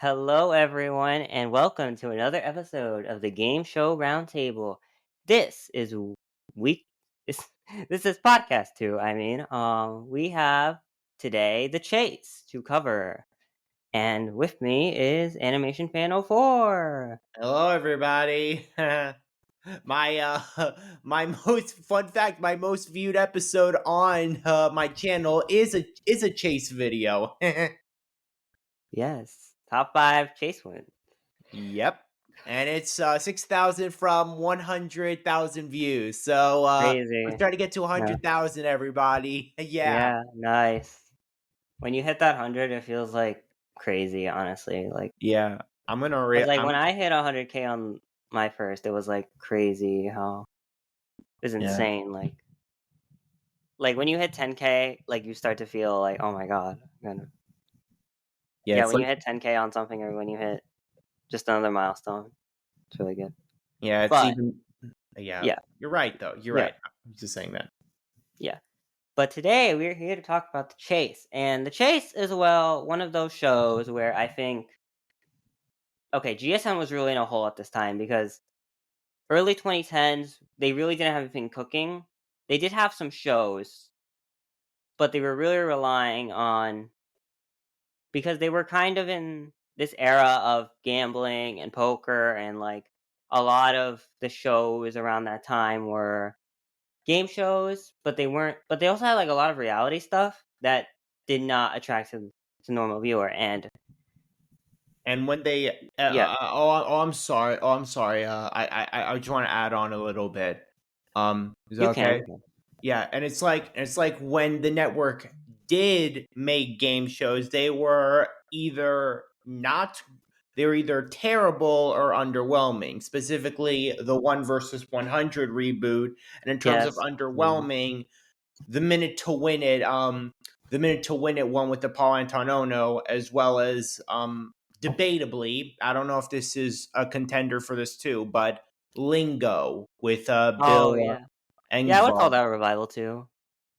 Hello, everyone, and welcome to another episode of the Game Show Roundtable. This is week. This, this is podcast 2. We have today the Chase to cover, and with me is AnimationFan04. Hello, everybody. my my most fun fact, my most viewed episode on my channel is a chase video. Yes, top 5 Chase win. Yep, and it's 6,000 from 100,000 views. So Crazy. let's try to get to 100,000, everybody. Yeah, nice. When you hit that 100, it feels like crazy. Honestly, yeah, I'm gonna when I hit 100K on my first, it was like crazy how it was insane. Like when you hit 10K, like you start to feel like, oh my god. When you hit 10K on something, or when you hit just another milestone, it's really good. Yeah, you're right though. You're right. I'm just saying that. Yeah. But today we're here to talk about The Chase. And The Chase is, one of those shows where I think, GSM was really in a hole at this time because early 2010s, they really didn't have anything cooking. They did have some shows, but they were really relying on, because they were kind of in this era of gambling and poker, and like a lot of the shows around that time were game shows, but they also had like a lot of reality stuff that did not attract the normal viewer. And when they, I'm sorry. I just want to add on a little bit. Is that okay? Can. Yeah, and it's like when the network did make game shows, they were either terrible or underwhelming. Specifically, the 1 versus 100 reboot, and in terms of underwhelming, the Minute to Win It, won with the Paul Antonono, as well as debatably, I don't know if this is a contender for this too, but Lingo with Bill. I would call that a revival too.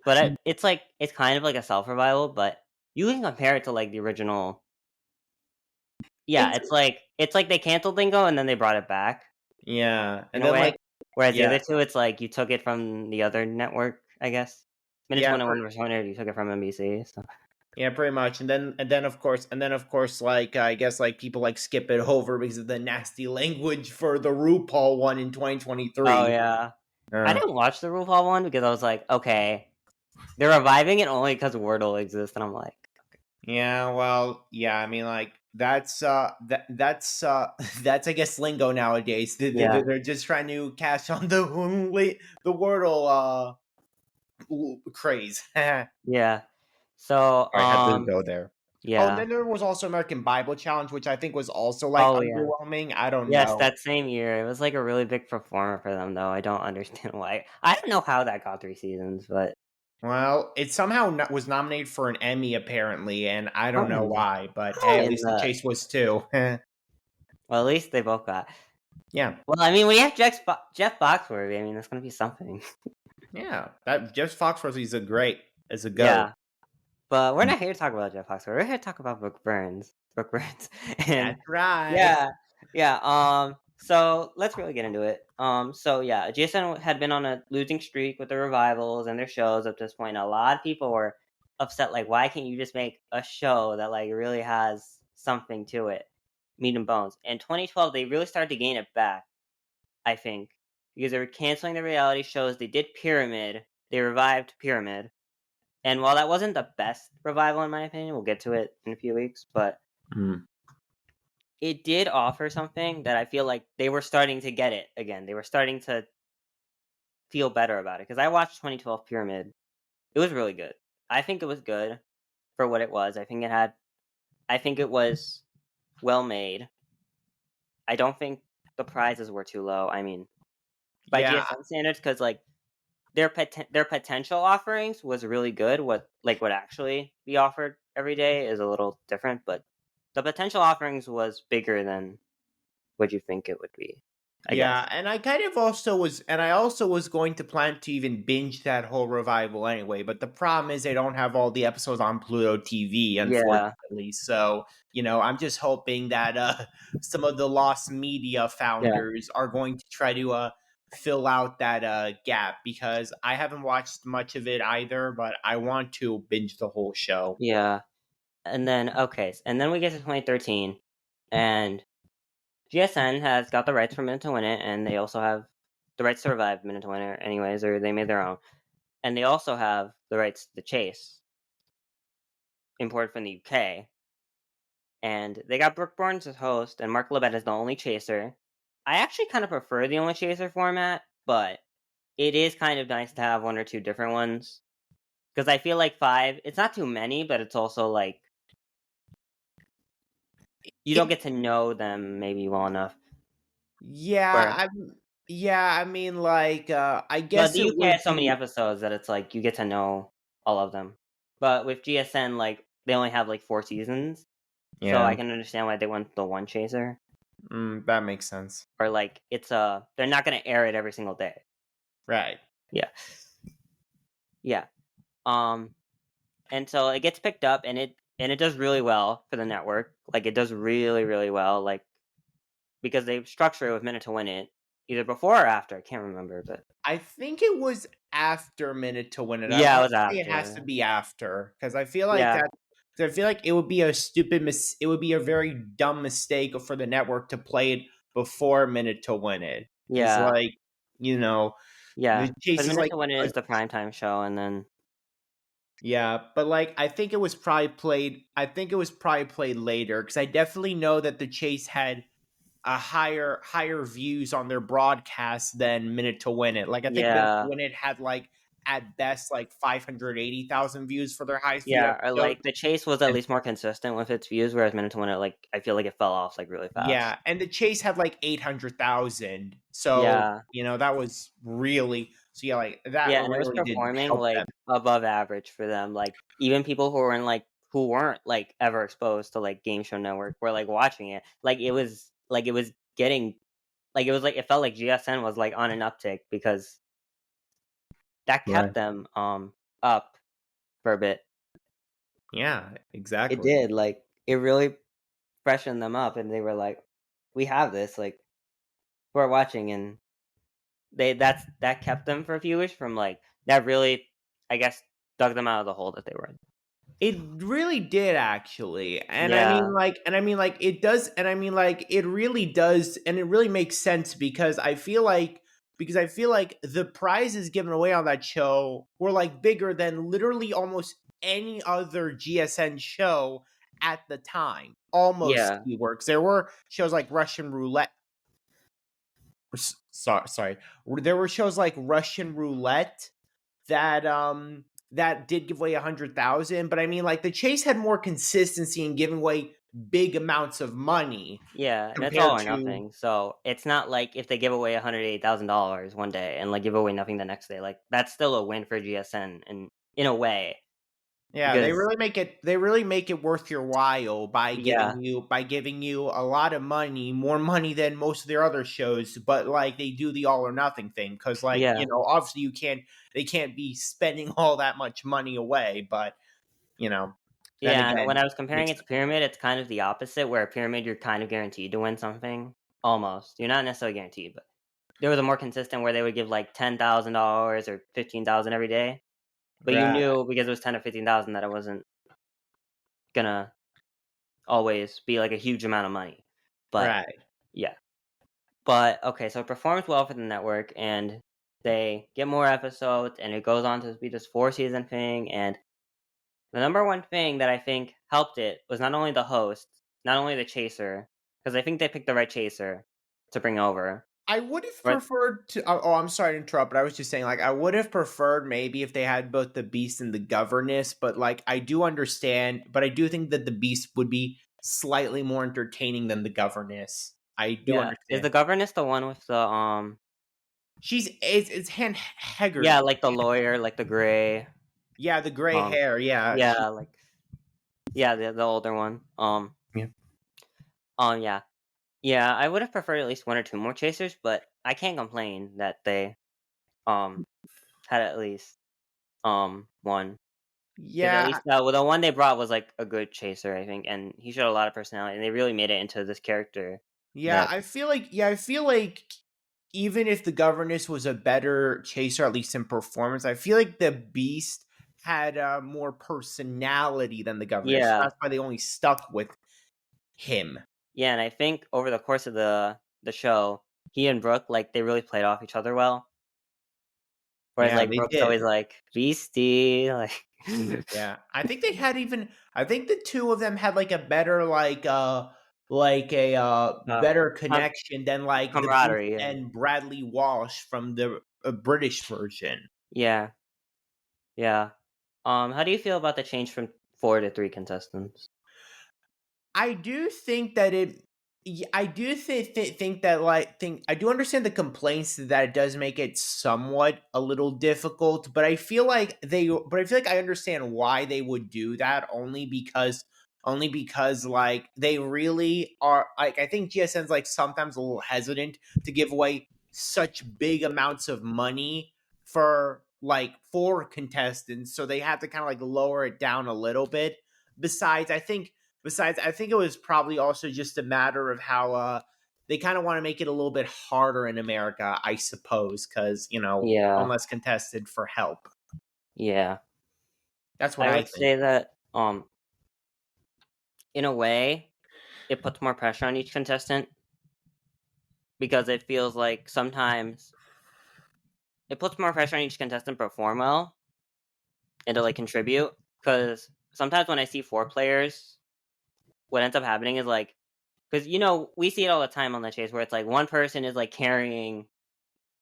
But it's kind of like a self revival, but you can compare it to like the original. Yeah, it's like they canceled Lingo and then they brought it back. Yeah, and then whereas the other two, it's like you took it from the other network, I guess. Minutes 101 versus 100, you took it from NBC. So. Yeah, pretty much, and then of course, like I guess like people like skip it over because of the nasty language for the RuPaul one in 2023. Oh yeah, I didn't watch the RuPaul one because I was like, okay, they're reviving it only because Wordle exists, and I'm like, okay. Yeah, well, yeah, I mean, like that's that's I guess lingo nowadays. They're just trying to cash on the Wordle craze. Yeah. So I had to go there. Yeah. Oh, then there was also American Bible Challenge, which I think was also like underwhelming. I don't know. Yes, that same year. It was like a really big performer for them, though. I don't understand why. I don't know how that got 3 seasons, but well, it somehow was nominated for an Emmy apparently, and I don't know why. But hey, at least the Chase was too. Well, at least they both got. Yeah. Well, I mean, we have Jeff Foxworthy. I mean, that's gonna be something. Yeah, that Jeff Foxworthy is a go. Yeah. But we're not here to talk about Jeff Foxworthy. We're here to talk about Brooke Bruns. That's right. Yeah. So let's really get into it. So yeah, Jason had been on a losing streak with the revivals and their shows up to this point. A lot of people were upset, like, why can't you just make a show that like really has something to it, meat and bones? In 2012, they really started to gain it back, I think, because they were canceling the reality shows. They did Pyramid. They revived Pyramid. And while that wasn't the best revival, in my opinion, we'll get to it in a few weeks, but it did offer something that I feel like they were starting to get it again. They were starting to feel better about it. Because I watched 2012 Pyramid. It was really good. I think it was good for what it was. I think it was well made. I don't think the prizes were too low. I mean, by GSM standards, because like their potential offerings was really good. What actually be offered every day is a little different, but the potential offerings was bigger than what you think it would be. I guess. And I also was going to plan to even binge that whole revival anyway, but the problem is they don't have all the episodes on Pluto TV, Yeah. unfortunately. So, I'm just hoping that some of the Lost Media founders are going to try to fill out that gap, because I haven't watched much of it either, but I want to binge the whole show. Yeah. And then we get to 2013, and GSN has got the rights for Minute to Win It, and they also have the rights to revive Minute to Win It anyways, or they made their own. And they also have the rights to The Chase, imported from the UK. And they got Brooke Bruns as host, and Mark Labett is the only chaser. I actually kind of prefer the only chaser format, but it is kind of nice to have one or two different ones. Because I feel like 5, it's not too many, but it's also like you don't get to know them maybe well enough. Yeah, I mean, like, I But guess the it UK would has so many be. episodes that it's like you get to know all of them. But with GSN, like they only have like 4 seasons, so I Yeah, can understand why they went the one chaser. that makes sense. Or like they're not gonna air it every single day. Right. Yeah, yeah. And so it gets picked up, and it does really well for the network. Like it does really really well. Like because they structure it with Minute to Win It, either before or after. I can't remember, but I think it was after Minute to Win It. I yeah, it want was to say it has to after. be after, because I feel like Yeah, that. 'Cause I feel like it would be it would be a very dumb mistake for the network to play it before Minute to Win It, because yeah, like, yeah. the Chase Because is Minute like to Win It is the primetime show, and then but like I think it was probably played. I think it was probably played later, because I definitely know that the Chase had a higher views on their broadcast than Minute to Win It. Like I think Minute to yeah, Win It had like at best like 580,000 views for their highest view yeah. Or episode. like the Chase was at And least more consistent with its views, whereas Minute to Win It, like I feel like it fell off like really fast. yeah, and the Chase had like 800,000. So, Yeah, that was really, so yeah, like that yeah, and it was really did performing help them. like above average for them. Like even people who weren't like ever exposed to like Game Show Network were like watching it. Like it was getting like it was like it felt like GSN was like on an uptick because that Right. kept them up for a bit. Yeah, It exactly. did, like it really freshened them up, and they were like, "We have this." Like we're watching, and that kept them for a few years from like that really, I guess, dug them out of the hole that they were in. It really did, actually. Yeah, It does, and I mean like it really does, and it really makes sense, because I feel like the prizes given away on that show were like bigger than literally almost any other GSN show at the time. Almost yeah, keyworks. There were shows like Russian Roulette. Sorry. There were shows like Russian Roulette that did give away 100,000, but I mean, like, the Chase had more consistency in giving away big amounts of money yeah, and it's all compared or to. nothing. So it's not like if they give away $180,000 one day and like give away nothing the next day, like that's still a win for GSN and in a way Yeah, because they really make it worth your while by yeah, giving you a lot of money, more money than most of their other shows, but like they do the all or nothing thing, cuz like, yeah. obviously they can't be spending all that much money away, but you know, then Yeah, and when again, I was comparing makes it to Pyramid, it's kind of the opposite, where a Pyramid, you're kind of guaranteed to win something. Almost. You're not necessarily guaranteed, but there was a more consistent where they would give like $10,000 or 15,000 every day. But you right, knew because it was 10 or 15,000 that it wasn't gonna always be like a huge amount of money. But right. yeah. But okay, so it performs well for the network and they get more episodes and it goes on to be this 4 season thing. And the number one thing that I think helped it was not only the host, not only the chaser, because I think they picked the right chaser to bring over. I would have But preferred to. I'm sorry to interrupt, but I was just saying, like, I would have preferred maybe if they had both the Beast and the Governess. But like, I do understand, but I do think that the Beast would be slightly more entertaining than the Governess. I do yeah, is understand. the governess the one with the It's Han yeah, Haggard. like the lawyer, like the gray Yeah, the gray um hair. Yeah, yeah, like yeah, the older one. Yeah. Yeah. Yeah, I would have preferred at least one or two more chasers, but I can't complain that they had at least one. Because at Yeah, least well, the one they brought was like a good chaser, I think, and he showed a lot of personality, and they really made it into this character. yeah, That I feel like even if the governess was a better chaser, at least in performance, I feel like the Beast had more personality than the governess. So yeah, that's why they only stuck with him. yeah, and I think over the course of the show, he and Brooke like they really played off each other well. Whereas Yeah, like they Brooke's always did. like Beastie, like Yeah, I think they had even. I think the two of them had like a better like a uh, better com- connection than like the Beast camaraderie. Yeah, and Bradley Walsh from the British version. yeah, yeah. How do you feel about the change from 4 to 3 contestants? I do think that it. I do think that I do understand the complaints that it does make it somewhat a little difficult, but I feel like I understand why they would do that only because like they really are like I think GSN's like sometimes a little hesitant to give away such big amounts of money for contestants, so they have to kind of like lower it down a little bit. Besides, I think Besides, I think it was probably also just a matter of how they kind of want to make it a little bit harder in America, I suppose, because Yeah, one less contested for help. yeah. That's what I I would think. say that in a way, it puts more pressure on each contestant because it feels like sometimes it puts more pressure on each contestant to perform well and to like contribute. Because sometimes when I see 4 players, what ends up happening is like because we see it all the time on the chase where it's like one person is like carrying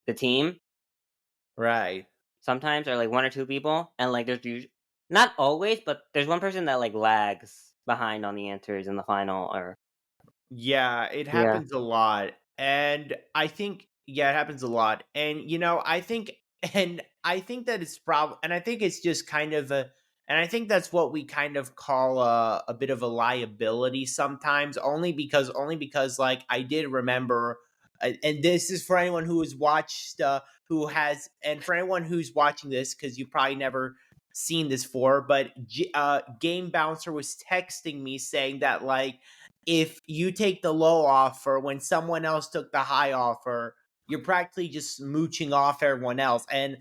the team Right. sometimes, or like 1 or 2 people, and like not always, but there's one person that like lags behind on the answers in the final, or Yeah, it yeah, happens a lot. And I think yeah, it happens a lot. And I think that it's probably and I think it's just kind of a and I think that's what we kind of call a bit of a liability sometimes only because like I did remember and this is for anyone who has watched who has and for anyone who's watching this cuz you probably never seen this for but Game Bouncer was texting me saying that like if you take the low offer when someone else took the high offer, you're practically just mooching off everyone else. And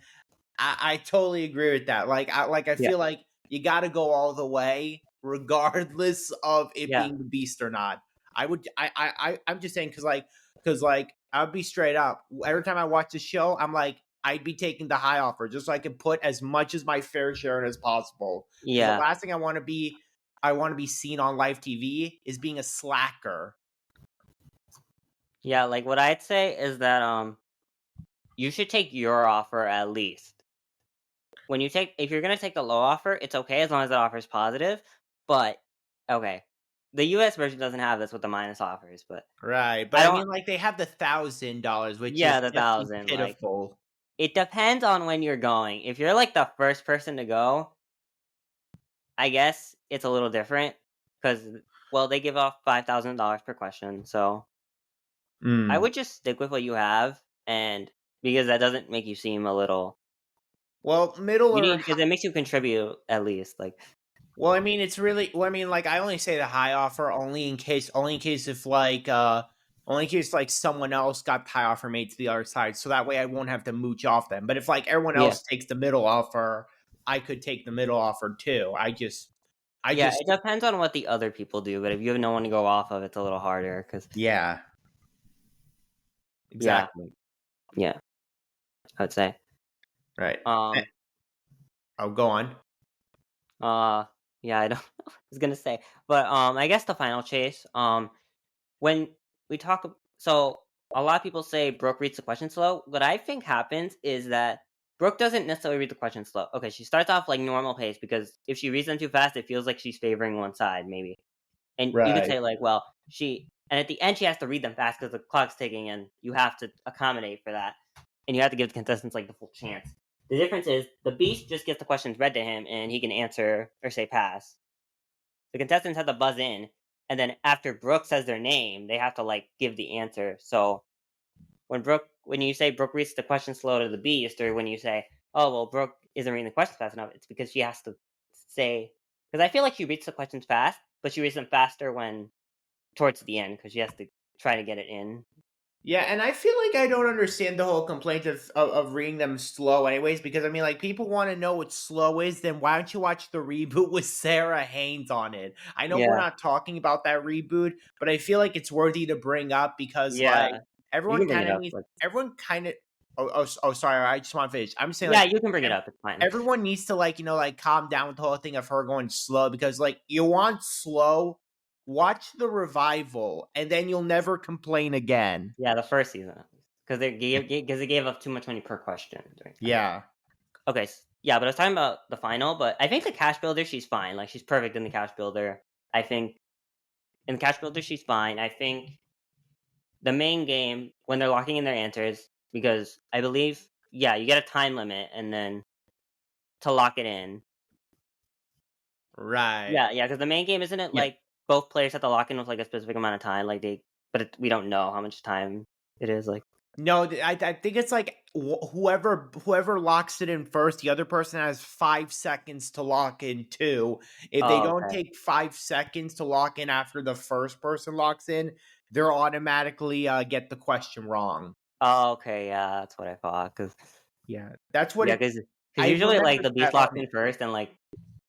I totally agree with that. I yeah, feel like you got to go all the way, regardless of it yeah, being the beast or not. I'm just saying because I'll be straight up. Every time I watch the show, I'm like I'd be taking the high offer just so I can put as much as my fair share in as possible. Because the yeah, last thing I want to be seen on live TV is being a slacker. yeah. Like what I'd say is that you should take your offer at least. If you're gonna take the low offer, it's okay as long as the offer is positive. But okay, the U.S. version doesn't have this with the minus offers, but Right, but I I don't. mean, like they have the $1,000, which is Yeah, the definitely 1,000. Like pitiful. it depends on when you're going. If you're like the first person to go, I guess it's a little different because they give off $5,000 per question. So I Mm. would just stick with what you have, and because that doesn't make you seem a little. Well, middle You or need because it makes you contribute at least. Like well, I mean, it's really. Well, I mean, like I only say the high offer only in case if only in case like someone else got the high offer made to the other side, so that way I won't have to mooch off them. But if like everyone yeah, else takes the middle offer, I could take the middle offer too. I yeah. just, It depends on what the other people do, but if you have no one to go off of, it's a little harder. Because yeah, yeah, exactly, yeah, I would say. right. Eh, Um. I'll go on. Yeah. I don't. I was gonna say, but I guess the final chase. When we talk, so a lot of people say Brooke reads the question slow. What I think happens is that Brooke doesn't necessarily read the question slow. Okay, she starts off like normal pace because if she reads them too fast, it feels like she's favoring one side, maybe. And you could Right. say like, well, and at the end she has to read them fast because the clock's ticking, and you have to accommodate for that, and you have to give the contestants like the full chance. The difference is the beast just gets the questions read to him, and he can answer or say pass. The contestants have to buzz in, and then after Brooke says their name, they have to like give the answer. So when you say Brooke reads the question slow to the beast, or when you say, oh well, Brooke isn't reading the questions fast enough, it's because she has to say, because I feel like she reads the questions fast, but she reads them faster when towards the end because she has to try to get it in. Yeah, and I feel like I don't understand the whole complaint of reading them slow anyways, because I mean, like, people want to know what slow is, then why don't you watch the reboot with Sarah Haynes on it? I know we're Yeah, not talking about that reboot, but I feel like it's worthy to bring up because, like, yeah, you can bring it up. everyone kind of, sorry, I just want to finish. I'm saying, Yeah, like, you can bring it up. It's fine. everyone needs to, like, like, calm down with the whole thing of her going slow, because, like, you want slow, watch the revival, and then you'll never complain again. Yeah, the first season, because they gave up too much money per question. Yeah. Okay, yeah, but I was talking about the final. But I think the cash builder, she's fine. Like she's perfect in the cash builder. I think in the cash builder, she's fine. I think the main game when they're locking in their answers, because I believe, yeah, you get a time limit and then to lock it in. Right. Yeah, because the main game isn't it Yeah. like both players have to lock in with like a specific amount of time, like we don't know how much time it is. Like, No, I think it's like whoever locks it in first, the other person has 5 seconds to lock in too. If they oh, don't okay, take 5 seconds to lock in after the first person locks in, they're automatically get the question wrong. oh, okay, yeah, that's what I thought. Because Yeah, that's what yeah, it. because I usually like remember the beast that. locks in first, and like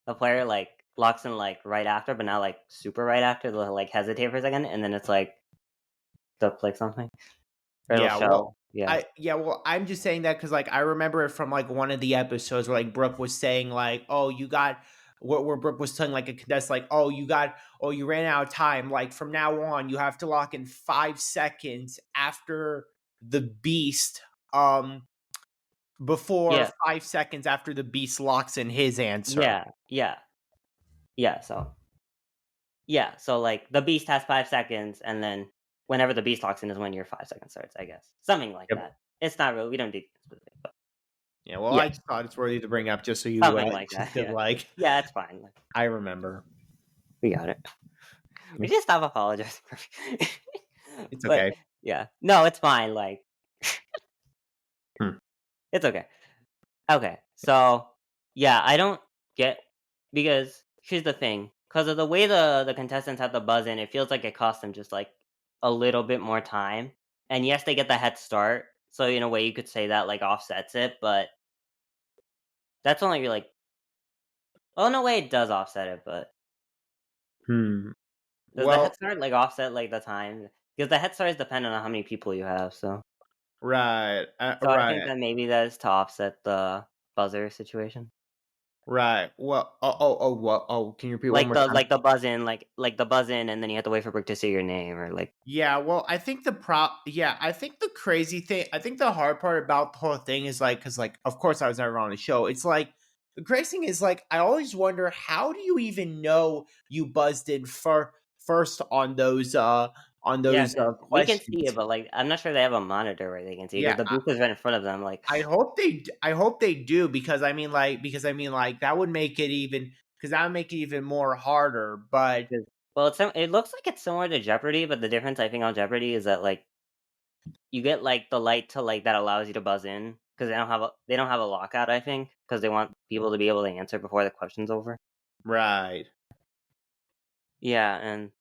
the player like locks in like right after, but not like super right after. They'll like hesitate for a second, and then it's like they'll click something or it'll Yeah, well, show. Yeah, I'm just saying that because like I remember it from like one of the episodes where like Brooke was saying like, oh, you got where Brooke was telling like a contestant like, you ran out of time. Like from now on, you have to lock in 5 seconds after the beast. Before yeah, 5 seconds after the beast locks in his answer. yeah. So like the beast has 5 seconds, and then whenever the beast locks in is when your 5 seconds starts. I guess something like Yep. that. It's not real. We don't do specific, but Yeah, well, yeah, I just thought it's worthy to bring up just so you something like just that. did Yeah, like yeah, it's fine. Like, I remember. we got it. We just stop apologizing. It's But okay. yeah, no, it's fine. Like, Hmm. it's okay. Okay, so yeah, I don't get, because here's the thing, because of the way the contestants have to buzz in, it feels like it costs them just like a little bit more time. And yes, they get the head start, so in a way you could say that like offsets it, but that's only like, oh no way, it does offset it, but does the head Well, start like offset like the time? Because the head start is dependent on how many people you have, so right, I think right, that maybe that is to offset the buzzer situation. right. Well, can you repeat one Like more the time? like the buzz in, like the buzz in, and then you have to wait for Brooke to say your name, or like Yeah, well, I think I think the crazy thing, I think the hard part about the whole thing is like, because like, of course, I was never on the show. It's like the crazy thing is like, I always wonder how do you even know you buzzed in first on those yeah, because we can see questions. it, but like I'm not sure they have a monitor where they can see because Yeah, the booth is right in front of them. Like, I hope they do because I mean like that would make it even because that would make it even more harder. But 'cause- well, it looks like it's similar to Jeopardy, but the difference I think on Jeopardy is that like you get like the light to like that allows you to buzz in because they don't have a lockout. I think because they want people to be able to answer before the question's over. right, Yeah, and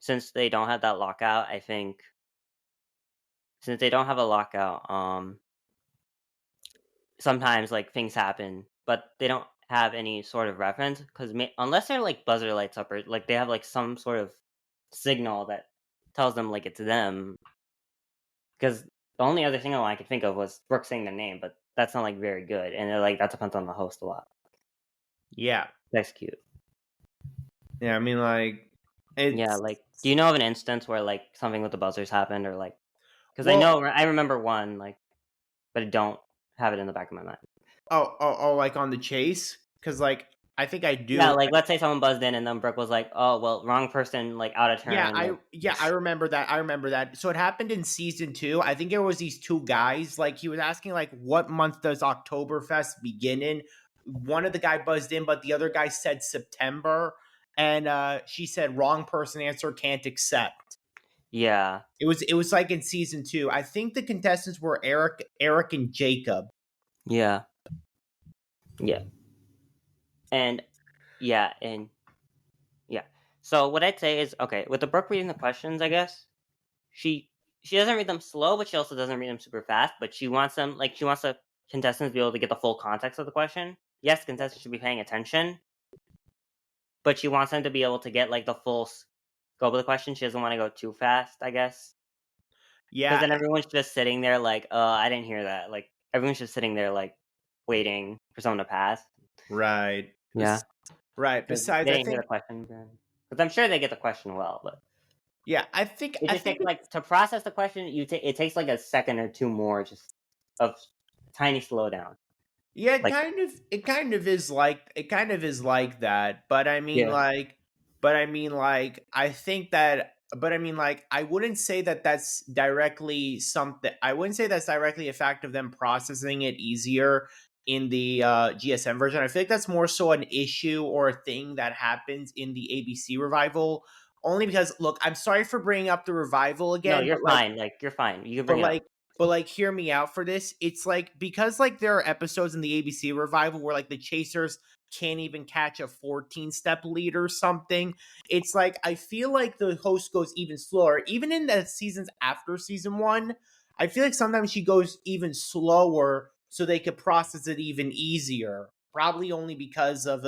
since they don't have that lockout, I think since they don't have a lockout, sometimes like things happen, but they don't have any sort of reference because unless they're like buzzer lights up or like they have like some sort of signal that tells them like it's them. Because the only other thing I could think of was Brooke saying their name, but that's not like very good, and like that depends on the host a lot. yeah, That's cute. yeah. I mean like Yeah, it's like do you know of an instance where like something with the buzzers happened or like because well, I remember one like but I don't have it in the back of my mind. like on the chase because like I think I Yeah, do. like let's say someone buzzed in and then Brooke was like, "Oh, well, wrong person, like out of turn." Like, I remember that. I remember that. So it happened in season 2. I think it was these two guys. Like he was asking, like, what month does Oktoberfest begin in? One of the guy buzzed in, but the other guy said September. and she said wrong person answer, can't accept. Yeah. It was like in season 2. I think the contestants were Eric and Jacob. Yeah. And yeah. So what I'd say is, okay, with the Brooke reading the questions, I guess she doesn't read them slow, but she also doesn't read them super fast. But she wants them, like, she wants the contestants to be able to get the full context of the question. Yes, contestants should be paying attention, but she wants them to be able to get like the full scope of the question. She doesn't want to go too fast, I guess. Yeah. Because then everyone's just sitting there like, I didn't hear that. Like, everyone's just sitting there like waiting for someone to pass. Right. Yeah. Right. Besides, they I didn't hear think the question. Because I'm sure they get the question well, but yeah, I think it just takes like to process the question. It takes like a second or two more, just of tiny slowdown. yeah, Like, it kind of is like that. But I mean, yeah, I think that. But I mean, like, I wouldn't say that that's directly something. I wouldn't say that's directly a fact of them processing it easier in the GSM version. I feel like that's more so an issue or a thing that happens in the ABC revival. Only because, look, I'm sorry for bringing up the revival again. no, you're but like, fine. Like, you're fine. You can but bring it up. like but like hear me out for this. It's like, because like there are episodes in the ABC revival where like the chasers can't even catch a 14-step lead or something. It's like I feel like the host goes even slower. Even in the seasons after season 1, I feel like sometimes she goes even slower so they could process it even easier. Probably because of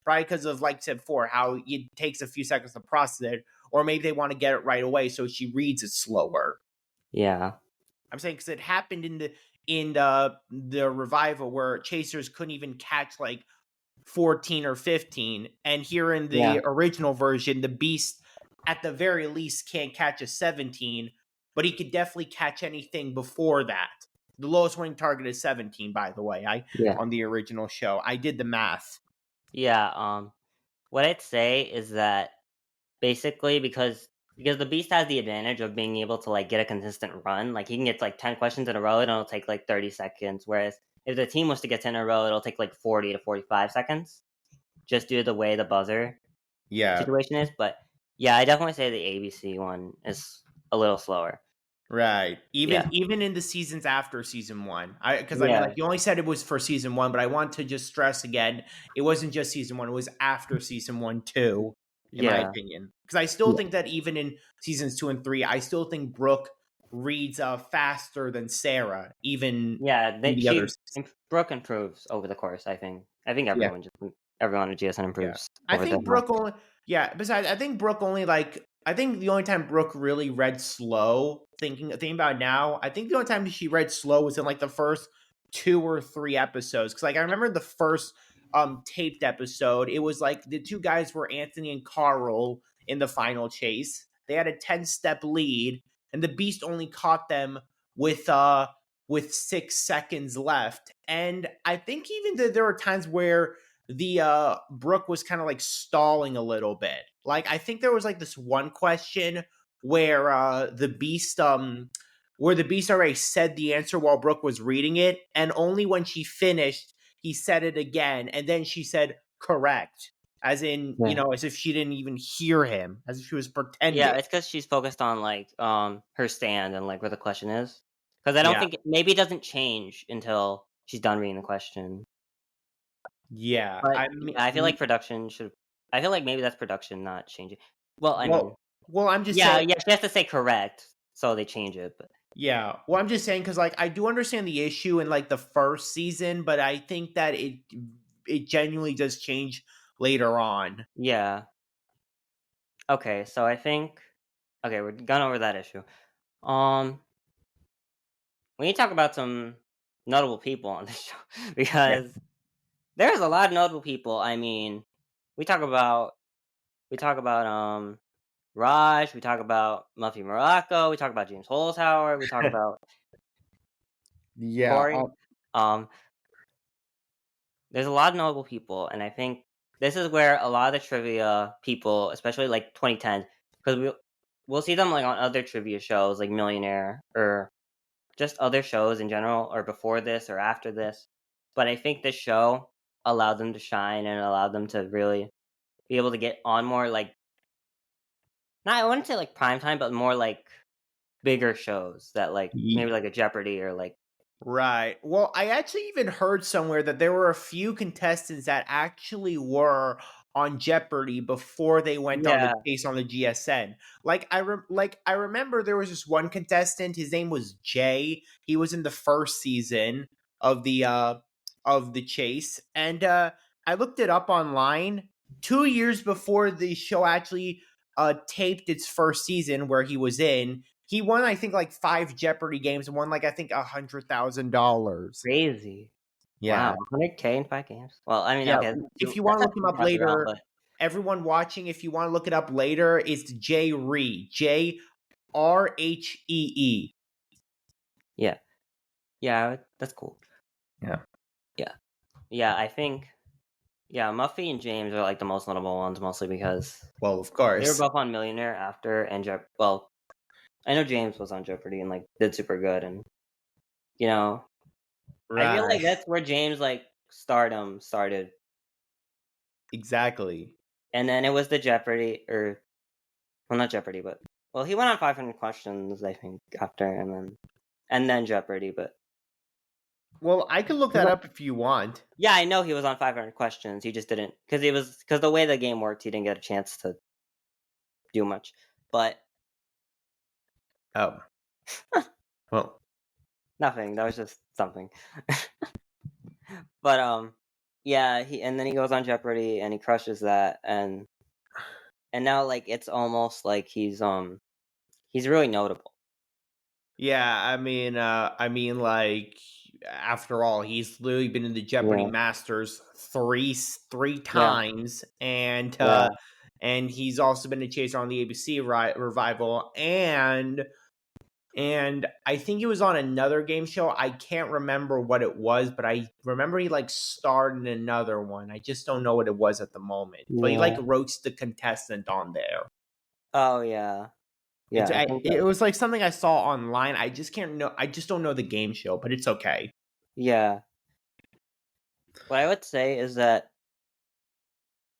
like I said before, how it takes a few seconds to process it, or maybe they want to get it right away so she reads it slower. Yeah. I'm saying because it happened in the revival where chasers couldn't even catch like 14 or 15, and here in Yeah. the original version, the Beast at the very least can't catch a 17, but he could definitely catch anything before that. The lowest winning target is 17, by the way. On the original show, I did the math. Yeah. What I'd say is that basically because the Beast has the advantage of being able to like get a consistent run. Like he can get like 10 questions in a row and it'll take like 30 seconds. Whereas if the team was to get 10 in a row, it'll take like 40 to 45 seconds. Just due to the way the buzzer situation is. But yeah, I definitely say the ABC one is a little slower. Right. Yeah. Even in the seasons after season 1. Because I mean, Yeah. like, you only said it was for season 1, but I want to just stress again, it wasn't just season 1, it was after season 1 too, in my Yeah. opinion. Because I still think that even in seasons 2 and 3, I still think Brooke reads faster than Sarah, even Yeah. in the other seasons. Brooke improves over the course, I think. I think Yeah. everyone at GSN Yeah. improves I over think time. Brooke only besides I think Brooke only like I think the only time Brooke really read slow, thinking about it now, I think the only time she read slow was in like the first 2 or 3 episodes. Cause like I remember the first taped episode, it was like the two guys were Anthony and Carl in the final chase. They had a 10-step lead, and the Beast only caught them with 6 seconds left. And I think even there were times where the Brooke was kind of like stalling a little bit. Like I think there was like this one question where the Beast already said the answer while Brooke was reading it, and only when she finished he said it again, and then she said correct, as in, Yeah. as if she didn't even hear him, as if she was Yeah, pretending. it's because she's focused on like her stand and like where the question is. Because I don't Yeah. think maybe it doesn't change until she's done reading the question. Yeah. But I yeah, I feel mean, like production should. I feel like maybe that's production not changing. Well, I mean, well, I'm just yeah, saying. yeah, she has to say correct, so they change it. But Yeah. Well, I'm just saying because like I do understand the issue in like the first season, but I think that it genuinely does change later on. yeah, okay. So I think we're gone over that issue. Um, we need to talk about some notable people on this show Yeah. because there's a lot of notable people. I mean, we talk about Raj, we talk about Muffy Maracco, we talk about James Holzhauer, we talk about Yeah. Corey. Um, there's a lot of notable people, and I think this is where a lot of the trivia people, especially like 2010, because we'll see them like on other trivia shows like Millionaire or just other shows in general, or before this or after this. But I think this show allowed them to shine and allowed them to really be able to get on more like, not I wouldn't say like primetime, but more like bigger shows that like maybe like a Jeopardy or like. Right. Well, I actually even heard somewhere that there were a few contestants that actually were on Jeopardy before they went on the chase on the GSN. Like I remember there was this one contestant. His name was Jay. He was in the first season of the chase, and I looked it up online. 2 years before the show actually taped its first season, where he was in, he won, I think, like 5 Jeopardy games and won, like, I think $100,000. Crazy. Yeah. Wow, 100K in 5 games. Well, I mean, Yeah. okay, If you that's want to not look him too up much around, later, but everyone watching, if you want to look it up later, it's Jay Rhee. JRHEE. yeah. Yeah, that's cool. Yeah. Yeah. Yeah, I think, yeah, Muffy and James are like the most notable ones, mostly because Well, of they were course. both on Millionaire after, and well, I know James was on Jeopardy and like did super good, and you know, I feel like Right. that's where James like stardom started, Exactly. and then it was the Jeopardy, or well, not Jeopardy, but well, he went on 500 Questions, I think, after, and then Jeopardy, but Well, I can look that up if you want. yeah, I know he was on 500 Questions. He just didn't, because the way the game worked, he didn't get a chance to do much. But Oh. Well. nothing. That was just something. But yeah, and then he goes on Jeopardy and he crushes that, and now like it's almost like he's really notable. Yeah, I mean, like, after all, he's literally been in the Jeopardy Masters three times, and he's also been a chaser on the ABC revival, and I think he was on another game show. I can't remember what it was, but I remember he like starred in another one. I just don't know what it was at the moment. But he like wrote the contestant on there. Oh yeah. Yeah, It was like something I saw online. I just don't know the game show, but it's okay. Yeah. What I would say is that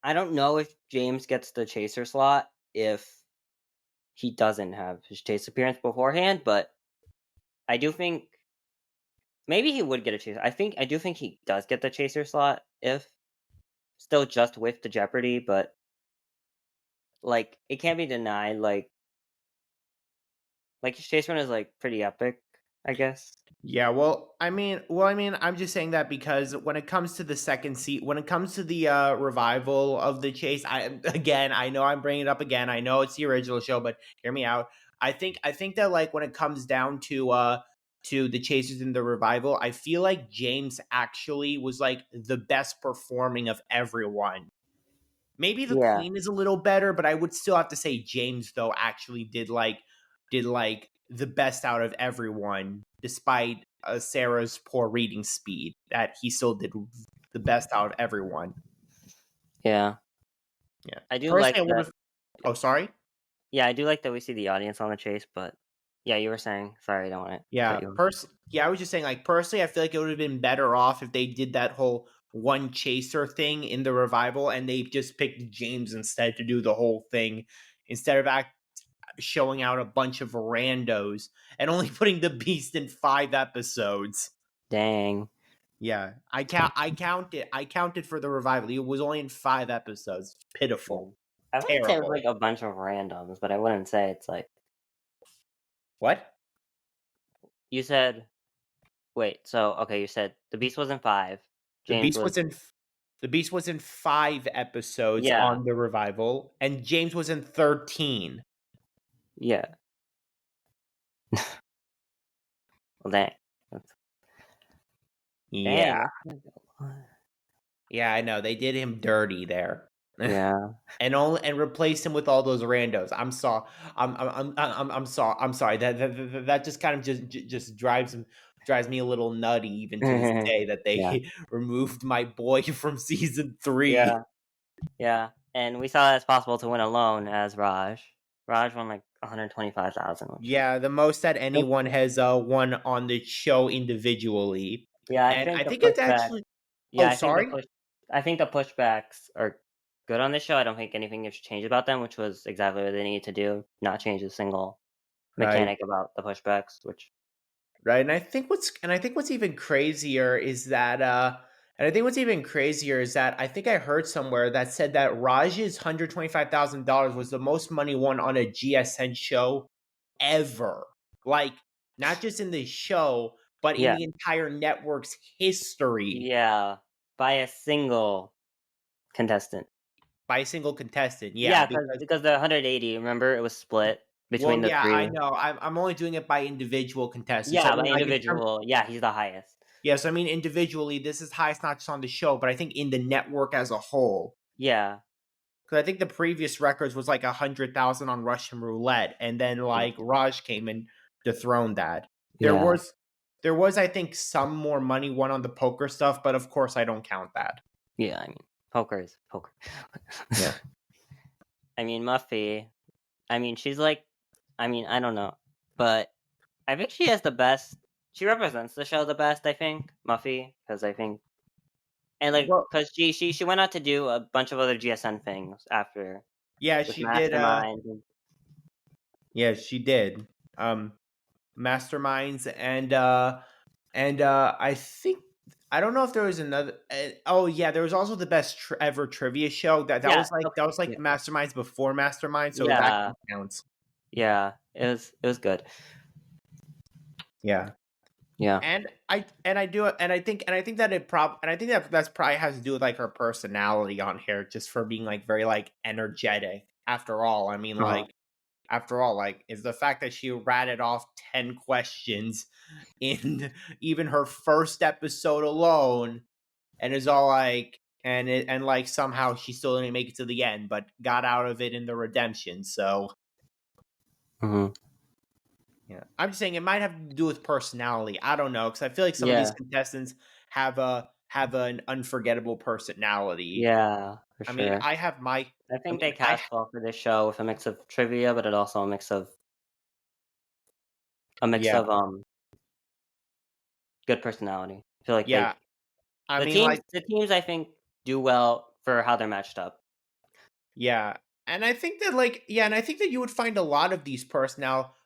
I don't know if James gets the chaser slot if he doesn't have his chase appearance beforehand, but I do think maybe he would get a chaser. I do think he does get the chaser slot if still just with the Jeopardy, but like it can't be denied. Like his chase run is like pretty epic, I guess. Yeah, well, I mean, I'm just saying that because when it comes to the when it comes to the revival of the chase, I know I'm bringing it up again. I know it's the original show, but hear me out. I think that like when it comes down to the chasers in the revival, I feel like James actually was like the best performing of everyone. Maybe the Queen is a little better, but I would still have to say James though actually did like the best out of everyone, despite Sarah's poor reading speed. That he still did the best out of everyone. Yeah, I do like that. Oh, sorry. Yeah, I do like that we see the audience on the chase, but yeah, you were saying. Sorry, I don't want to cut you off. I was just saying, like, personally, I feel like it would have been better off if they did that whole one chaser thing in the revival, and they just picked James instead to do the whole thing, instead of showing out a bunch of randos and only putting the Beast in 5 episodes. Dang. Yeah, I counted for the revival. It was only in 5 episodes. Pitiful. I wouldn't say it was like a bunch of randoms, but I wouldn't say it's like. What? You said. Wait. So okay, you said the Beast was in 5. The Beast was in 5 episodes on the revival, and James was in 13. Yeah. Well, dang. Yeah. Yeah, I know. They did him dirty there. Yeah. and replaced him with all those randos. I'm sorry. I'm sorry. That just kind of just drives me a little nutty even to this day that they removed my boy from season 3. Yeah. And we saw that it's possible to win alone as Raj. Raj won like 125,000. Yeah, the most that anyone has won on the show individually. Yeah, I think it's actually. Yeah, sorry. I think the pushbacks are good on this show. I don't think anything has changed about them, which was exactly what they needed to do. Not change a single mechanic about the pushbacks, which right. And I think what's even crazier is that I think I heard somewhere that said that Raj's $125,000 was the most money won on a GSN show ever. Like, not just in the show, but in the entire network's history. Yeah, by a single contestant. Yeah, because the 180, remember, it was split between the three. I know. I'm only doing it by individual contestants. Yeah, by individual. Yeah, he's the highest. Yeah, so I mean, individually, this is highest not just on the show, but I think in the network as a whole. Yeah. Because I think the previous records was like 100,000 on Russian roulette, and then like Raj came and dethroned that. There was I think some more money won on the poker stuff, but of course I don't count that. Yeah, I mean, poker is poker. Yeah. I mean, Muffy. I mean, she's like, I don't know, but I think she has the best. She represents the show the best. I think Muffy, because I think, and like, because she went out to do a bunch of other GSN things after. Yeah, she did. Yeah, she did. Masterminds and I think I don't know if there was another. There was also the best ever trivia show that was like Masterminds before Masterminds, so that counts. Yeah, it was good. Yeah. And I think that's probably has to do with like her personality on here, just for being like very like energetic. After all, I mean, is the fact that she ratted off 10 questions in even her first episode alone, and is all like, and like somehow she still didn't make it to the end, but got out of it in the redemption. So, yeah, I'm just saying it might have to do with personality. I don't know, because I feel like some of these contestants have an unforgettable personality. Yeah, for sure. I mean, I think they cast well for this show with a mix of trivia, but it also a mix of good personality. I feel like the teams I think do well for how they're matched up. Yeah, and I think that you would find a lot of these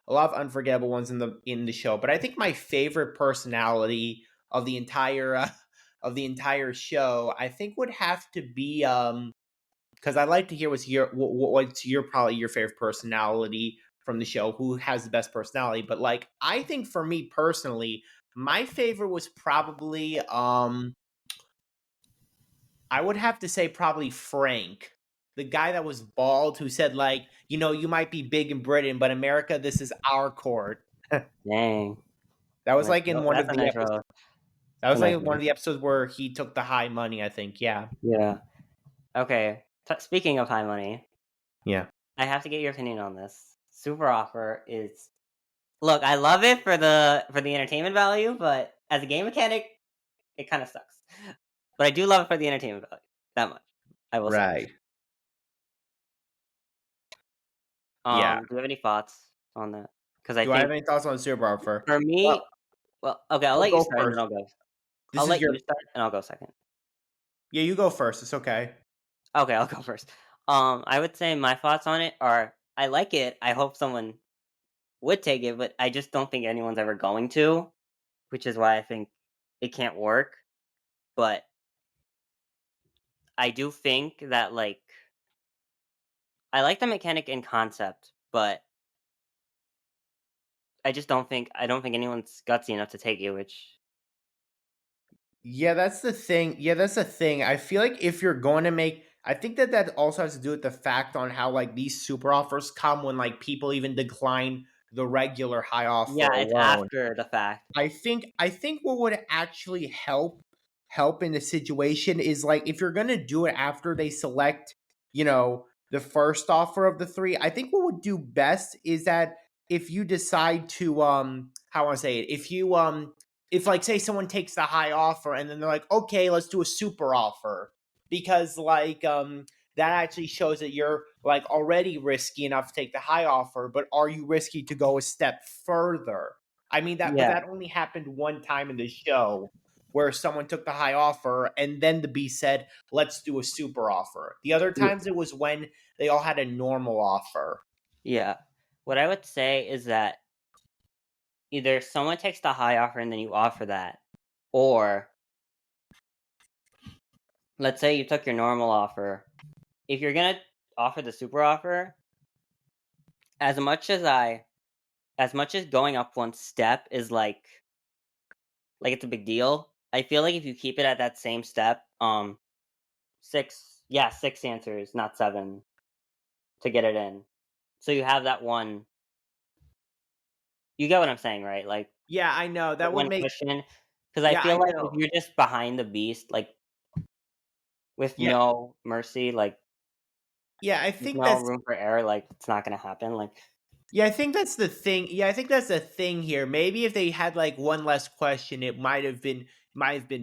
a lot of unforgettable ones in the show. But I think my favorite personality of the entire show, I think, would have to be because I'd like to hear what's probably your favorite personality from the show. Who has the best personality? But like, I think for me personally, my favorite was probably I would have to say probably Frank, the guy that was bald, who said like, you might be big in Britain, but America, this is our court. Dang. That was like in one of the episodes. That was like one of the episodes where he took the high money, I think. Yeah. Yeah. Okay. Speaking of high money. Yeah. I have to get your opinion on this. Super Offer is... Look, I love it for the entertainment value, but as a game mechanic, it kind of sucks. But I do love it for the entertainment value. That much. I will say. Right. Do you have any thoughts on that? Do I have any thoughts on Super Offer? For me, okay, I'll let you start and then I'll go. I'll let you start and I'll go second. Yeah, you go first. It's okay. Okay, I'll go first. I would say my thoughts on it are, I like it. I hope someone would take it, but I just don't think anyone's ever going to, which is why I think it can't work. But I do think that, like, I like the mechanic in concept, but I don't think anyone's gutsy enough to take it, which... Yeah, that's the thing. I feel like if you're going to make... I think that also has to do with the fact on how, like, these super offers come when, like, people even decline the regular high offer. Yeah, it's after the fact. I think what would actually help in the situation is, like, if you're going to do it after they select, the first offer of the three, I think what would do best is that if you decide to, how I want to say it, if like, say someone takes the high offer and then they're like, okay, let's do a super offer, because like, that actually shows that you're like already risky enough to take the high offer, but are you risky to go a step further? I mean, but that only happened one time in the show. where someone took the high offer and then the Beast said, let's do a super offer. The other times it was when they all had a normal offer. Yeah. What I would say is that either someone takes the high offer and then you offer that, or let's say you took your normal offer. If you're gonna offer the super offer, as much as going up one step is like it's a big deal, I feel like if you keep it at that same step, 6 answers, not 7, to get it in. So you have that one. You get what I'm saying, right? Like, yeah, I know that would one make question, because I feel I like if know. you're just behind the Beast, like with Yeah, no mercy, like yeah, I with think no that's room for error, like it's not gonna happen. Like, yeah, I think that's the thing. Yeah, I think that's the thing here. Maybe if they had like one less question, it might have been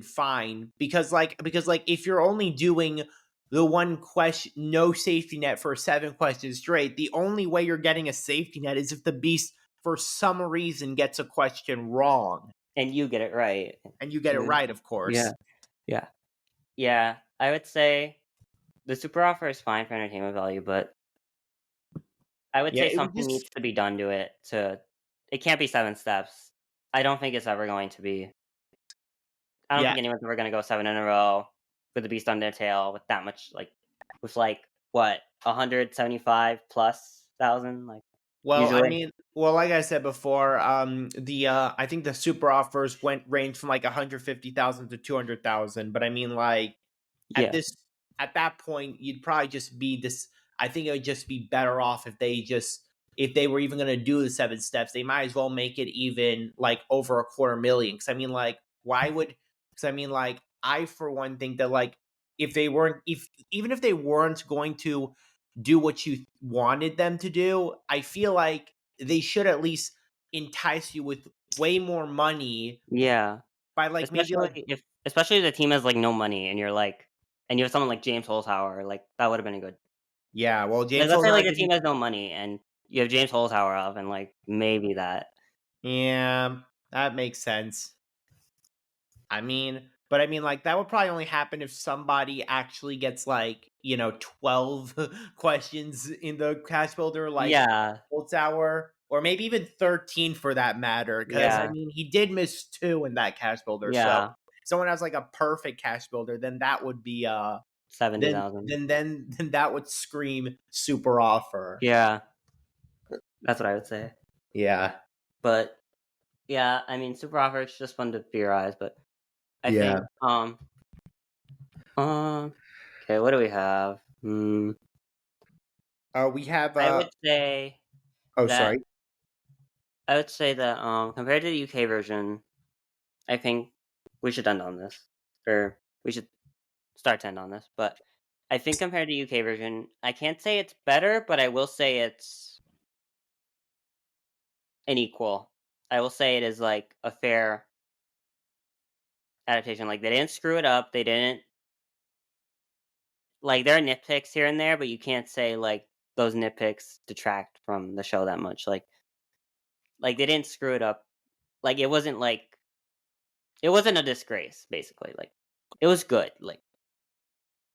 fine because if you're only doing the one question, no safety net for 7 questions straight, the only way you're getting a safety net is if the Beast for some reason gets a question wrong and you get it right, and you get it right, of course. yeah. I would say the super offer is fine for entertainment value, but I would Yeah, say it would something just needs to be done to it. It can't be 7 steps. I don't think it's ever going to be. I don't yeah. think anyone's ever gonna go 7 in a row with the Beast on their tail with that much, like, with like what 175 plus thousand, like Well, I usually. mean, well, like I said before, the I think the super offers range from like 150,000 to 200,000. But I mean, like at Yeah, this at that point, you'd probably just be this. I think it would just be better off if they were even going to do the 7 steps, they might as well make it even like over a quarter million. Because I mean, like, why would? Because I mean, like, I for one think that like if they weren't, if even if they weren't going to do what you wanted them to do, I feel like they should at least entice you with way more money yeah. by like maybe like Especially if the team has like no money and you're like, and you have someone like James Holzhauer, like that would have been good. yeah. Well, Like, James let's say Holzhauer like the didn't. team has no money and you have James Holzhauer up, and like maybe that. Yeah, that makes sense. I mean, but I mean, like that would probably only happen if somebody actually gets like 12 questions in the cash builder, like Yeah, Holzhauer, or maybe even 13 for that matter. Because I yeah, mean, he did miss 2 in that cash builder. So yeah. if someone has like a perfect cash builder, then that would be 70,000. then that would scream super offer. Yeah, that's what I would say. Yeah. But yeah, I mean, super offer, it's just fun to theorize. But I Yeah. think okay, what do we have? We have I would say oh, that sorry. compared to the UK version, I think we should end on this, or we should start to end on this. But I think compared to UK version, I can't say it's better, but I will say it's an equal. I will say it is like a fair adaptation. Like, they didn't screw it up. They didn't, like, there are nitpicks here and there, but you can't say like those nitpicks detract from the show that much. Like they didn't screw it up. Like, it wasn't a disgrace. Basically, like it was good. Like,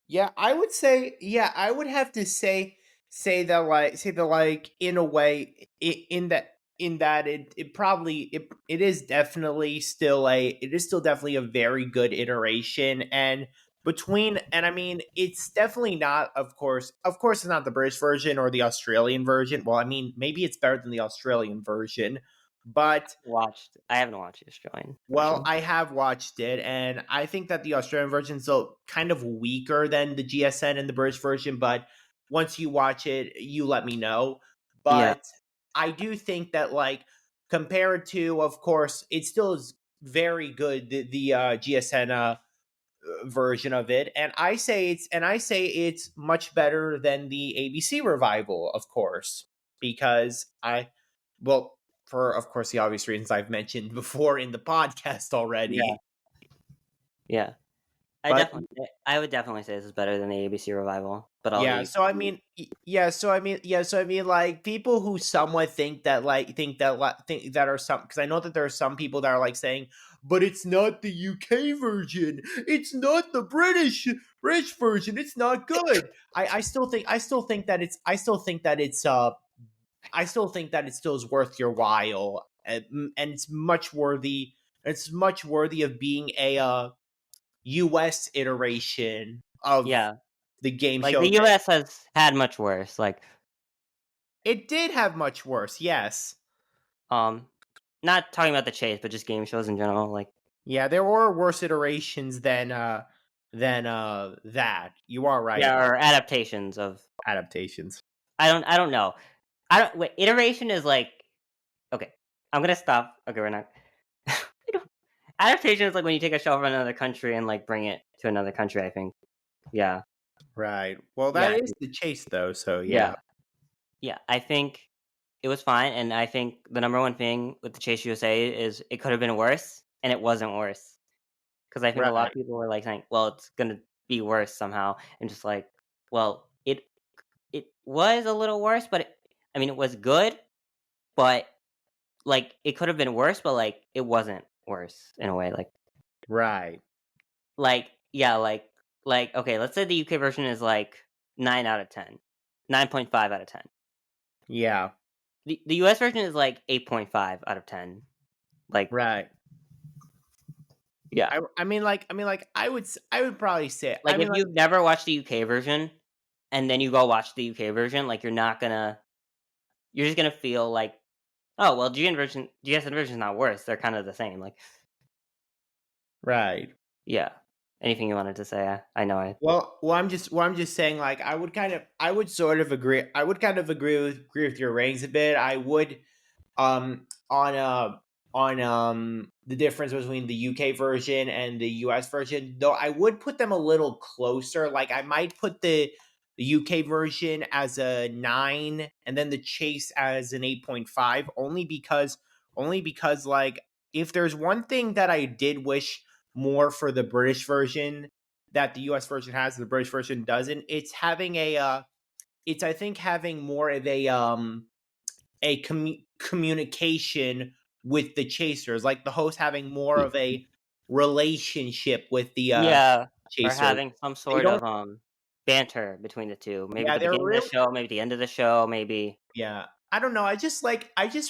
Yeah, I would say I would have to say that like in a way in that it probably it is definitely still a very good iteration and I mean it's definitely not of course it's not the British version or the Australian version. Well, I mean maybe it's better than the Australian version, but I haven't watched the Australian well, version. I have watched it, and I think that the Australian version is kind of weaker than the GSN and the British version. But once you watch it, you let me know. Yeah, But I do think that, like, compared to, of course, it still is very good. The GSN version of it, and I say it's much better than the ABC revival, of course, because well, for of course the obvious reasons I've mentioned before in the podcast yeah, already. yeah. I would definitely say this is better than the ABC revival. But I'll Yeah, leave. so I mean, like people who somewhat think that are some, because I know that there are some people that are like saying, but it's not the UK version, it's not the British version, it's not good. I still think that it still is worth your while, and it's much worthy. It's much worthy of being a US iteration of the game Like show. the US has had much worse. Like It did have much worse, yes. Not talking about the chase, but just game shows in general. Like Yeah, there were worse iterations than that. You are right about or adaptations of adaptations. I don't know. Wait, iteration is like okay. I'm gonna stop. Okay, we're not. Adaptation is like when you take a show from another country and like bring it to another country. I think. Yeah. Right. Well, that is the chase, though. So yeah. Yeah. I think it was fine, and I think the number one thing with the Chase USA is it could have been worse, and it wasn't worse. Because I think a lot of people were like saying, "Well, it's gonna be worse somehow," and just like, well, it was a little worse, but I mean, it was good, but like it could have been worse, but like it wasn't worse in a way. Right. Like okay, let's say the UK version is like 9 out of 10, 9.5 out of 10. Yeah. The US version is like 8.5 out of 10. Like right. Yeah. I mean, I would probably say, like if you've never watched the UK version and then you go watch the UK version, like you're just gonna feel like, oh well, GSN version is not worse. They're kind of the same. Like, right. Yeah. Anything you wanted to say? I know I. Well, I'm just saying, like, I would sort of agree. I would kind of agree with your ratings a bit. I would, on the difference between the UK version and the US version, though I would put them a little closer. Like, I might put the UK version as a 9 and then the Chase as an 8.5, only because like, if there's one thing that I did wish more for the British version that the US version has, the British version doesn't, it's having it's I think having more of a communication with the chasers, like the host having more of a relationship with the chaser. Or having some sort of banter between the two. Maybe at the beginning of the show, maybe the end of the show, maybe. Yeah. I don't know. I just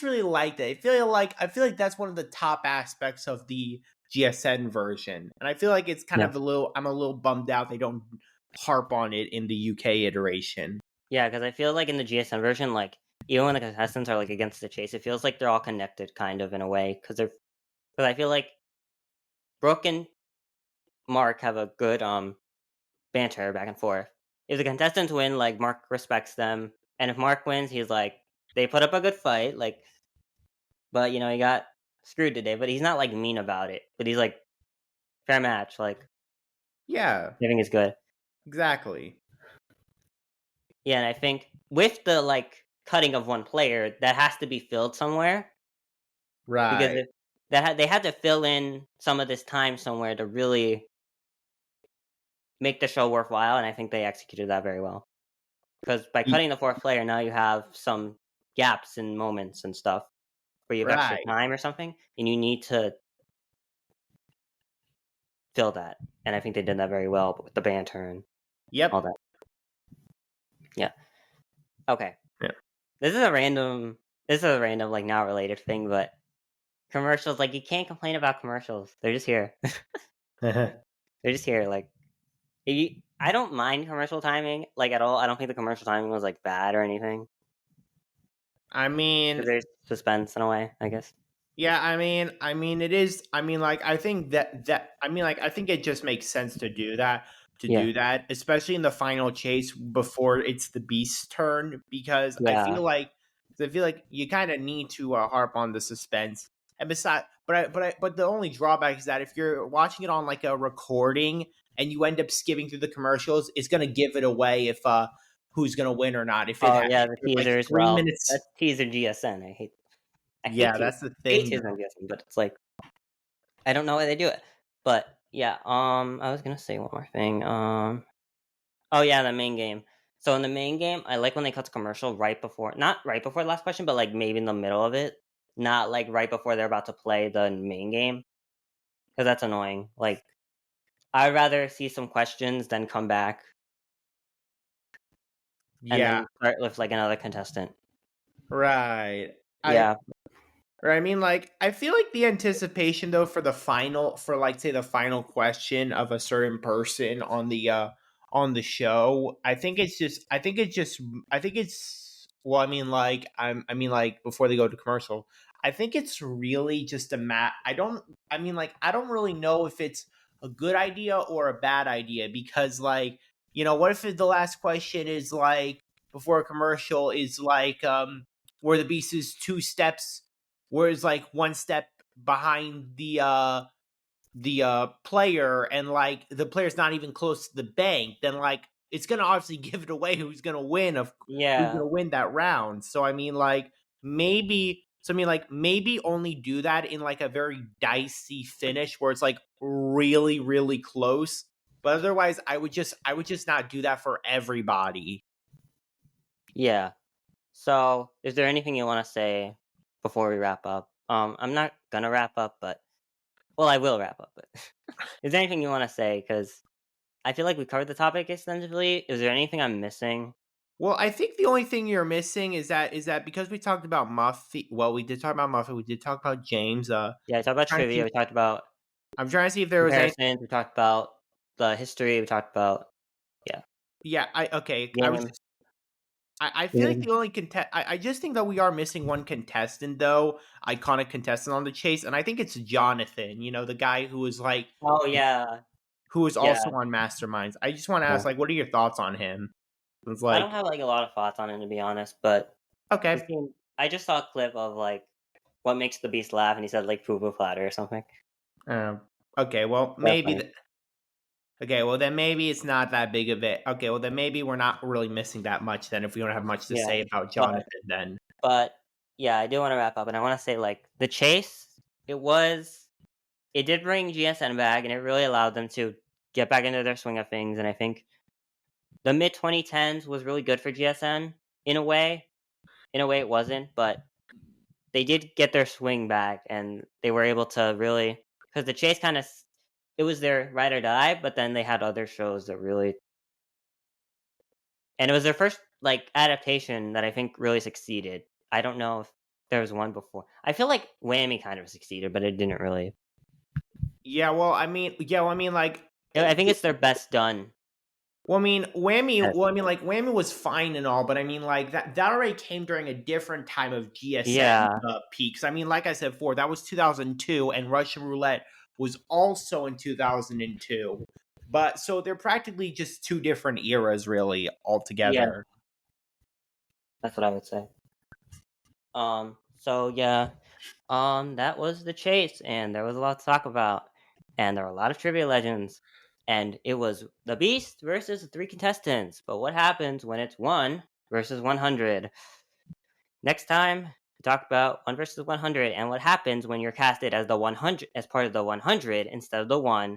really liked it. I feel like that's one of the top aspects of the GSN version. And I feel like it's kind of I'm a little bummed out they don't harp on it in the UK iteration. Yeah, because I feel like in the GSN version, like even when the contestants are like against the chase, it feels like they're all connected kind of in a way. Because I feel like Brooke and Mark have a good banter back and forth. If the contestants win, like Mark respects them. And if Mark wins, he's like, they put up a good fight, like, but he got screwed today. But he's not like mean about it. But he's like, fair match, like, yeah, I think it's good. Exactly. Yeah, and I think with the like cutting of one player, that has to be filled somewhere, right? Because they had to fill in some of this time somewhere to really make the show worthwhile, and I think they executed that very well. Because by cutting the fourth player, now you have some gaps in moments and stuff where you have extra time or something, and you need to fill that. And I think they did that very well, but with the banter and all that. Yeah. Okay. Yeah. This is a random, like not related thing, but commercials, like you can't complain about commercials. They're just here. They're just here. Like, I don't mind commercial timing, like at all. I don't think the commercial timing was like bad or anything. I mean, there's suspense in a way, I guess. Yeah, I mean, it is. I mean, like, I think I think it just makes sense to do that. Do that, especially in the final chase before it's the Beast's turn, because I feel like you kind of need to harp on the suspense. And besides, but the only drawback is that if you're watching it on like a recording and you end up skipping through the commercials, it's gonna give it away if who's gonna win or not. If the teaser as well. That's teaser GSN. I hate. That's the thing. But it's like I don't know why they do it, but Yeah. I was gonna say one more thing. Oh yeah, the main game. So in the main game, I like when they cut to commercial right before, not right before the last question, but like maybe in the middle of it, not like right before they're about to play the main game, because that's annoying. Like I'd rather see some questions than come back and Yeah, then start with like another contestant. right. I Yeah, Right. I mean, like, I feel like the anticipation though for the final, for like say the final question of a certain person on the show. I think it's. Well, I mean, like, I mean, like, before they go to commercial, I think it's really just a I don't. I mean, like, I don't really know if it's a good idea or a bad idea because, like, what if the last question is like before a commercial is like where the beast is two steps, whereas like one step behind the player, and like the player's not even close to the bank, then like it's gonna obviously give it away who's gonna win, of who's yeah, gonna win that round. So I mean, like, maybe only do that in like a very dicey finish where it's like really really close, but otherwise I would just not do that for everybody. yeah. So, is there anything you want to say before we wrap up? I'm not gonna wrap up, but well, I will wrap up. But is there anything you want to say? Because I feel like we covered the topic extensively. Is there anything I'm missing? Well, I think the only thing you're missing is that because we talked about Muffy. Well, we did talk about Muffy. We did talk about James. Yeah, we talked about Trying to trivia. see. We talked about I'm trying to see if there was any. comparisons. We talked about the history. We talked about yeah, Yeah. I okay. I was game. just. I feel like the only contest. I just think that we are missing one contestant though, iconic contestant on the chase, and I think it's Jonathan. The guy who was like, Oh yeah, who was yeah, also on Masterminds. I just want to yeah. ask, like, what are your thoughts on him? It's I don't like, have like a lot of thoughts on it to be honest, but okay, it seemed, I just saw a clip of like what makes the beast laugh, and he said like poo poo platter or something. um, okay. Well, That's maybe. funny. Okay, well then maybe it's not that big of it. Okay, well then maybe we're not really missing that much then if we don't have much to Yeah, say about but Jonathan then. but yeah, I do want to wrap up, and I want to say like the chase. It did bring GSN back, and it really allowed them to get back into their swing of things. And I think the mid 2010s was really good for GSN in a way. In a way, it wasn't, but they did get their swing back, and they were able to really, because the chase kind of, it was their ride or die, but then they had other shows that really, and it was their first like adaptation that I think really succeeded. I don't know if there was one before. I feel like Whammy kind of succeeded, but it didn't really. Like, I think it's their best done. Whammy was fine and all, but I mean, like, that already came during a different time of GSN Yeah, peaks. I mean, like I said before, that was 2002, and Russian Roulette was also in 2002. But so they're practically just two different eras, really, yeah, altogether. that's what I would say. So yeah, that was the chase, and there was a lot to talk about, and there were a lot of trivia legends, and it was the Beast versus the three contestants. But what happens when it's 1 versus 100? Next time, we talk about 1 versus 100, and what happens when you're casted as the 100, as part of the 100 instead of the one.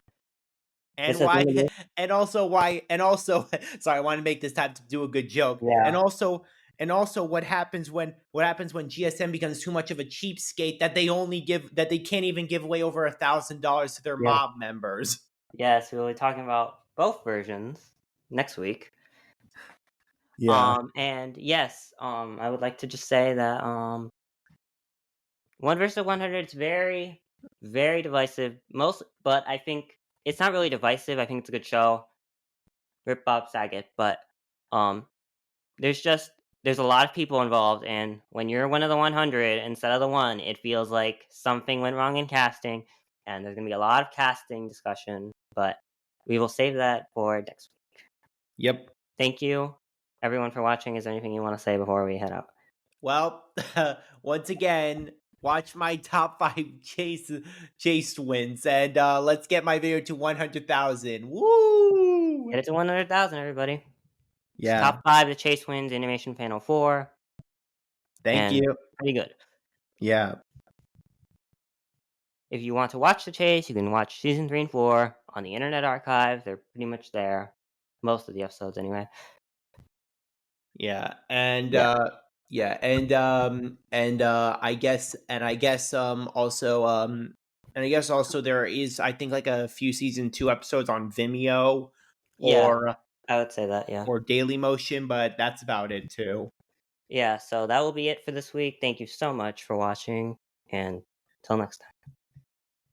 This And has why been the and also sorry, I want to make this time to do a good joke. yeah, And also what happens when GSM becomes too much of a cheapskate that they can't even give away over $1,000 to their yeah, mob members. yes. We'll be talking about both versions next week. Yeah. And yes, I would like to just say that 1 versus 100 is very, very divisive. But I think it's not really divisive. I think it's a good show. Rip Bob Saget, but um, there's just there's a lot of people involved, and when you're one of the 100 instead of the one, it feels like something went wrong in casting, and there's gonna be a lot of casting discussion. But we will save that for next week. Yep. Thank you, everyone, for watching. Is there anything you want to say before we head out? Well, once again, watch my top 5 chase wins, and let's get my video to 100,000. Woo! Get it to 100,000, everybody. It's Yeah. top 5 the Chase wins AnimationFan04, Thank and you. pretty good. Yeah. If you want to watch the Chase, you can watch season 3 and 4 on the Internet Archive. They're pretty much there. Most of the episodes, anyway. Yeah, and Yeah. I guess also there is, I think, like a few season 2 episodes on Vimeo Yeah, or I would say that, yeah. Daily Motion, but that's about it too. Yeah, so that will be it for this week. Thank you so much for watching, and till next time.